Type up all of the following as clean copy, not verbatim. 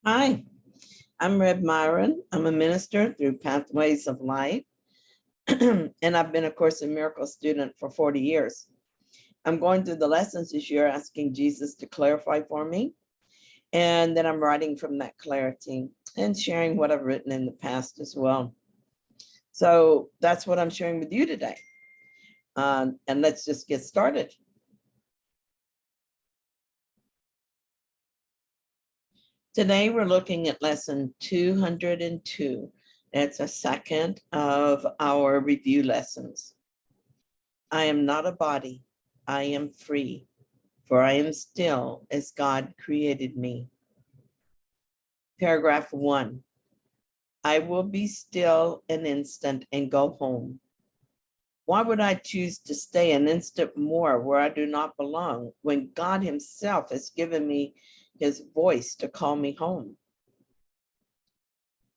Hi, I'm Reb Myron. I'm a minister through Pathways of Life, and I've been a Course in Miracles student for 40 years. I'm going through the lessons this year, asking Jesus to clarify for me, and then I'm writing from that clarity and sharing what I've written in the past as well. So that's what I'm sharing with you today. And let's just get started. Today, we're looking at lesson 202. That's a second of our review lessons. I am not a body. I am free, for I am still as God created me. Paragraph 1. I will be still an instant and go home. Why would I choose to stay an instant more where I do not belong when God himself has given me his voice to call me home?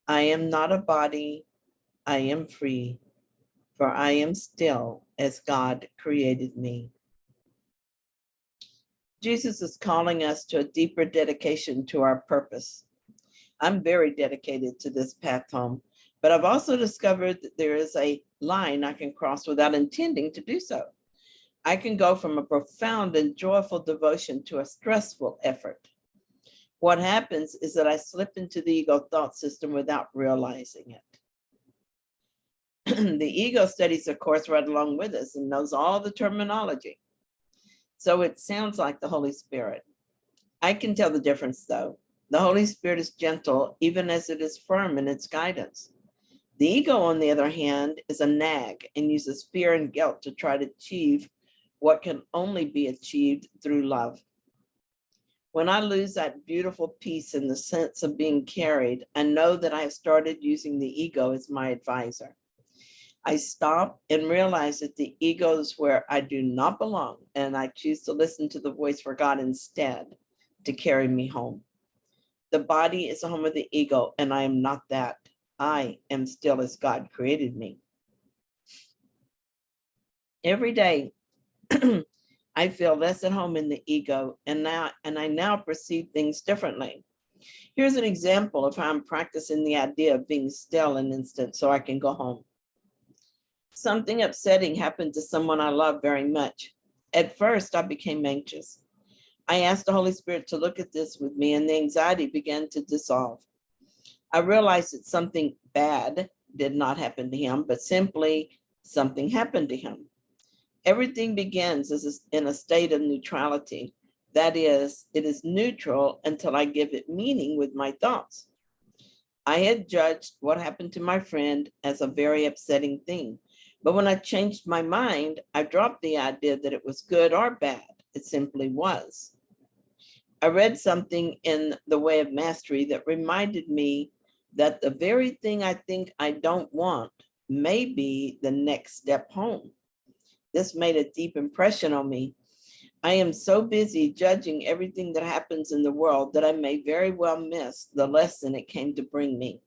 I am not a body. I am free, for I am still as God created me. Jesus is calling us to a deeper dedication to our purpose. I'm very dedicated to this path home, but I've also discovered that there is a line I can cross without intending to do so. I can go from a profound and joyful devotion to a stressful effort. What happens is that I slip into the ego thought system without realizing it. The ego studies the course right along with us and knows all the terminology. So it sounds like the Holy Spirit. I can tell the difference though. The Holy Spirit is gentle, even as it is firm in its guidance. The ego, on the other hand, is a nag and uses fear and guilt to try to achieve what can only be achieved through love. When I lose that beautiful peace in the sense of being carried, I know that I have started using the ego as my advisor. I stop and realize that the ego is where I do not belong, and I choose to listen to the voice for God instead to carry me home. The body is the home of the ego, and I am not that. I am still as God created me. Every day, I feel less at home in the ego, and I now perceive things differently. Here's an example of how I'm practicing the idea of being still an instant so I can go home. Something upsetting happened to someone I love very much. At first, I became anxious. I asked the Holy Spirit to look at this with me, and the anxiety began to dissolve. I realized that something bad did not happen to him, but simply something happened to him. Everything begins in a state of neutrality. That is, it is neutral until I give it meaning with my thoughts. I had judged what happened to my friend as a very upsetting thing. But when I changed my mind, I dropped the idea that it was good or bad. It simply was. I read something in The Way of Mastery that reminded me that the very thing I think I don't want may be the next step home. This made a deep impression on me. I am so busy judging everything that happens in the world that I may very well miss the lesson it came to bring me.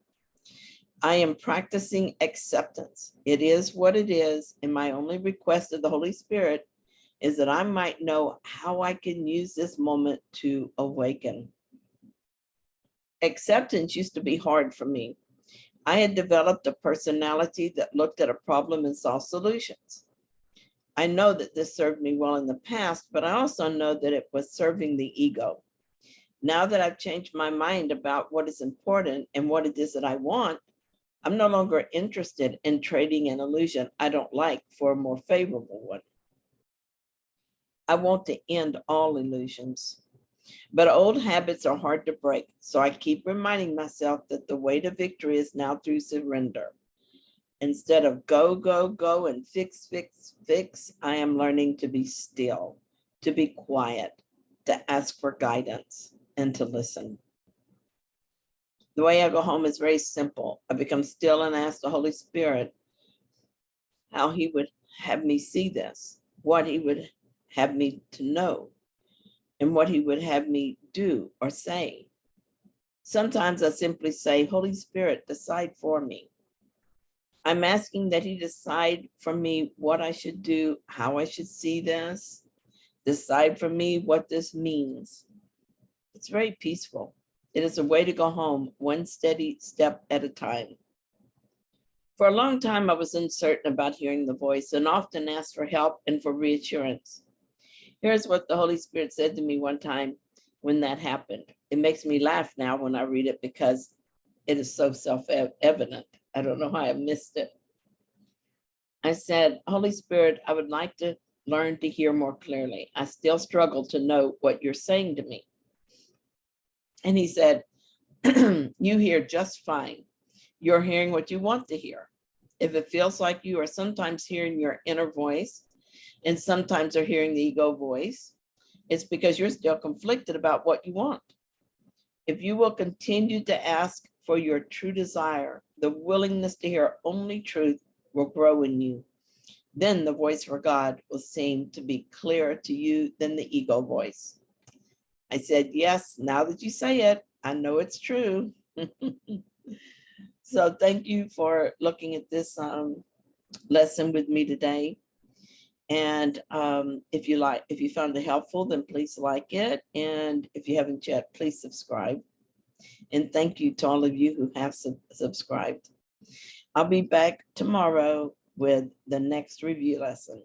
I am practicing acceptance. It is what it is, and my only request of the Holy Spirit is that I might know how I can use this moment to awaken. Acceptance used to be hard for me. I had developed a personality that looked at a problem and saw solutions. I know that this served me well in the past, but I also know that it was serving the ego. Now that I've changed my mind about what is important and what it is that I want, I'm no longer interested in trading an illusion I don't like for a more favorable one. I want to end all illusions, but old habits are hard to break. So I keep reminding myself that the way to victory is now through surrender. Instead of go, go, go and fix, fix, fix, I am learning to be still, to be quiet, to ask for guidance, and to listen. The way I go home is very simple. I become still and ask the Holy Spirit how he would have me see this, what he would have me to know, and what he would have me do or say. Sometimes I simply say, Holy Spirit, decide for me. I'm asking that he decide for me what I should do, how I should see this, decide for me what this means. It's very peaceful. It is a way to go home, one steady step at a time. For a long time, I was uncertain about hearing the voice and often asked for help and for reassurance. Here's what the Holy Spirit said to me one time when that happened. It makes me laugh now when I read it because it is so self-evident. I don't know how I missed it. I said, Holy Spirit, I would like to learn to hear more clearly. I still struggle to know what you're saying to me. And he said, you hear just fine. You're hearing what you want to hear. If it feels like you are sometimes hearing your inner voice and sometimes are hearing the ego voice, it's because you're still conflicted about what you want. If you will continue to ask for your true desire, the willingness to hear only truth will grow in you. Then the voice for God will seem to be clearer to you than the ego voice. I said, yes, now that you say it, I know it's true. So thank you for looking at this lesson with me today. And if you found it helpful, then please like it. And if you haven't yet, please subscribe. And thank you to all of you who have subscribed. I'll be back tomorrow with the next review lesson.